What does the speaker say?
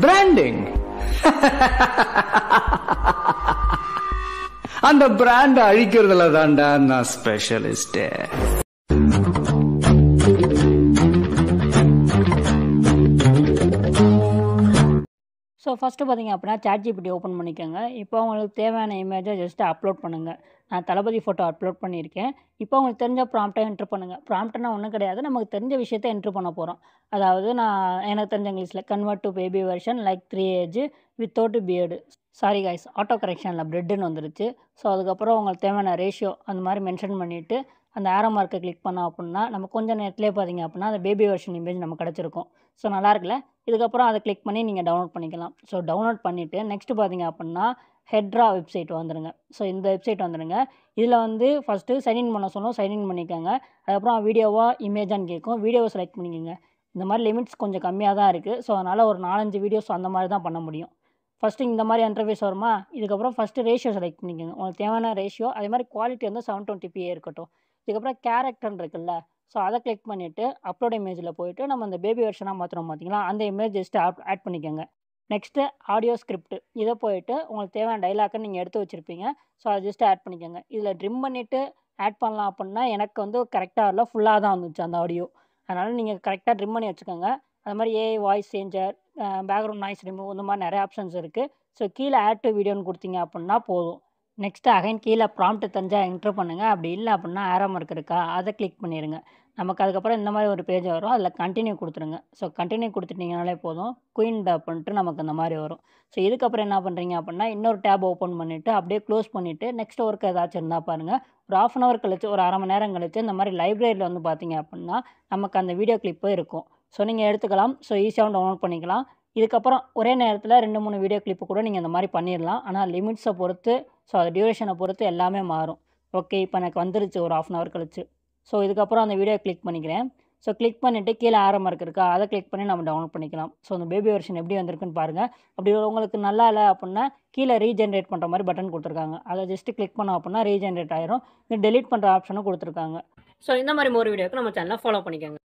Branding. அந்த brand அழிக்கிறதுல தான்டா நான் ஸ்பெஷலிஸ்ட். ஸோ ஃபஸ்ட்டு பார்த்தீங்க அப்படின்னா ChatGPT ஓப்பன் பண்ணிக்கோங்க. இப்போ உங்களுக்கு தேவையான இமேஜை ஜஸ்ட்டு அப்லோட் பண்ணுங்கள். நான் தளபதி ஃபோட்டோ அப்லோட் பண்ணியிருக்கேன். இப்போ உங்களுக்கு தெரிஞ்ச ப்ராம்ப்டை என்ட்ரு பண்ணுங்கள். ப்ராம்ப்ட்னா ஒன்றும் கிடையாது, நமக்கு தெரிஞ்ச விஷயத்தை என்ட்ரு பண்ண போகிறோம். அதாவது நான் எனக்கு தெரிஞ்ச இங்கிலீஷில் convert to baby version like 3 age without beard. Sorry guys, auto கரெக்ஷனில் பிரெட்டுன்னு வந்துருச்சு. ஸோ அதுக்கப்புறம் உங்களுக்கு தேவையான ரேஷியோ அந்த மாதிரி மென்ஷன் பண்ணிவிட்டு அந்த ஆரோ மார்க்கை கிளிக் பண்ணோம் அப்படின்னா நம்ம கொஞ்சம் நேரத்துலேயே பார்த்தீங்க அப்படின்னா அந்த பேபி வெர்ஷன் இமேஜ் நமக்கு கிடச்சிருக்கும். ஸோ நல்லா இருக்குல்ல. இதுக்கப்புறம் அதை கிளிக் பண்ணி நீங்கள் டவுன்லோட் பண்ணிக்கலாம். ஸோ டவுன்லோட் பண்ணிவிட்டு நெக்ஸ்ட்டு பார்த்தீங்க அப்படின்னா ஹெட்ரா வெப்சைட் வந்துடுங்க. ஸோ இந்த வெப்சைட் வந்துடுங்க. இதில் வந்து ஃபஸ்ட்டு சைன்இன் பண்ண சொன்னோம், சைன்இன் பண்ணிக்கோங்க. அதுக்கப்புறம் வீடியோவா இமேஜான்னு கேட்கும், வீடியோவை செலக்ட் பண்ணிக்கோங்க. இந்த மாதிரி லிமிட்ஸ் கொஞ்சம் கம்மியாக தான் இருக்குது. ஸோ அதனால் ஒரு 4-5 வீடியோஸ் அந்த மாதிரி தான் பண்ண முடியும். ஃபஸ்ட்டு இந்த மாதிரி இன்டர்ஃபேஸ் வருமா, இதுக்கப்புறம் ஃபஸ்ட்டு ரேஷியோ செலக்ட் பண்ணிக்கோங்க. உங்களுக்கு தேவையான ரேஷியோ, அதே மாதிரி குவாலிட்டி வந்து 720p இருக்கட்டும். இதுக்கப்புறம் கேரக்டர்னு இருக்குல்ல, ஸோ அதை கிளிக் பண்ணிவிட்டு அப்லோட் இமேஜில் போயிட்டு நம்ம அந்த பேபி வெர்ஷனாக மாற்றுறோம் பார்த்தீங்களா, அந்த இமேஜ் ஜஸ்ட்டு ஆட் பண்ணிக்கோங்க. நெக்ஸ்ட்டு ஆடியோ ஸ்கிரிப்ட், இதை போயிட்டு உங்களுக்கு தேவையான டைலாக்கை நீங்கள் எடுத்து வச்சுருப்பீங்க. ஸோ அதை ஜஸ்ட்டு ஆட் பண்ணிக்கோங்க. இதில் ட்ரிம் பண்ணிவிட்டு ஆட் பண்ணலாம் அப்படின்னா எனக்கு வந்து கரெக்டாக இல்லை, ஃபுல்லாக தான் வந்துச்சு அந்த ஆடியோ. அதனால் நீங்கள் கரெக்டாக ட்ரிம் பண்ணி வச்சுக்கோங்க. அது மாதிரி AI voice changer, background noise remove, இந்த மாதிரி நிறைய ஆப்ஷன்ஸ் இருக்குது. ஸோ கீழே ஆட் டு வீடியோன்னு கொடுத்தீங்க அப்படின்னா போதும். நெக்ஸ்ட்டு அகைன் கீழே ப்ராம்ப்ட் தெரிஞ்சால் என்ட்ரு பண்ணுங்கள். அப்படி இல்லை அப்படின்னா ஆரோ மார்க் இருக்கா, அதை கிளிக் பண்ணிடுங்க. நமக்கு அதுக்கப்புறம் இந்த மாதிரி ஒரு பேஜ் வரும், அதில் கண்டினியூ கொடுத்துருங்க. ஸோ கண்டினியூ கொடுத்துட்டிங்கனாலே போதும், குயின் அப்படின்ட்டு நமக்கு இந்த மாதிரி வரும். ஸோ இதுக்கப்புறம் என்ன பண்ணுறீங்க அப்படின்னா இன்னொரு டேப் ஓப்பன் பண்ணிவிட்டு அப்படியே க்ளோஸ் பண்ணிவிட்டு நெக்ஸ்ட் ஒர்க் ஏதாச்சும் இருந்தால் பாருங்கள். ஒரு 1/2 hour கழிச்சு, ஒரு அரை மணி நேரம் கழிச்சு இந்த மாதிரி லைப்ரரியில் வந்து பார்த்தீங்க அப்படின்னா நமக்கு அந்த வீடியோ கிளிப்பு இருக்கும். ஸோ நீங்கள் எடுத்துக்கலாம். ஸோ ஈஸியாகவும் டவுன்லோட் பண்ணிக்கலாம். இதுக்கப்புறம் ஒரே நேரத்தில் 2-3 வீடியோ கிளிப்பு கூட நீங்கள் இந்த மாதிரி பண்ணிடலாம். ஆனால் லிமிட்ஸை பொறுத்து, ஸோ அது டியூரேஷனை பொறுத்து எல்லாமே மாறும். ஓகே, இப்போ எனக்கு வந்துருச்சு ஒரு 1/2 hour கழிச்சு. ஸோ இதுக்கப்புறம் அந்த வீடியோ கிளிக் பண்ணிக்கிறேன். ஸோ கிளிக் பண்ணிவிட்டு கீழே ஆரோ மார்க் இருக்கா, அதை கிளிக் பண்ணி நம்ம டவுன்லோட் பண்ணிக்கலாம். ஸோ அந்த பேபி வெர்ஷன் எப்படி வந்திருக்குன்னு பாருங்கள். அப்படி உங்களுக்கு நல்லா இல்லை அப்படின்னா கீழே ரீஜென்ரேட் பண்ணுற மாதிரி பட்டன் கொடுத்துருக்காங்க. அதை ஜஸ்ட்டு கிளிக் பண்ணோம் அப்படின்னா ரீஜென்ரேட் ஆயிரும். டெலீட் பண்ணுற ஆப்ஷனும் கொடுத்துருக்காங்க. ஸோ இந்த மாதிரி ஒரு வீடியோக்கு நம்ம சேனலை ஃபாலோ பண்ணிக்கோங்க.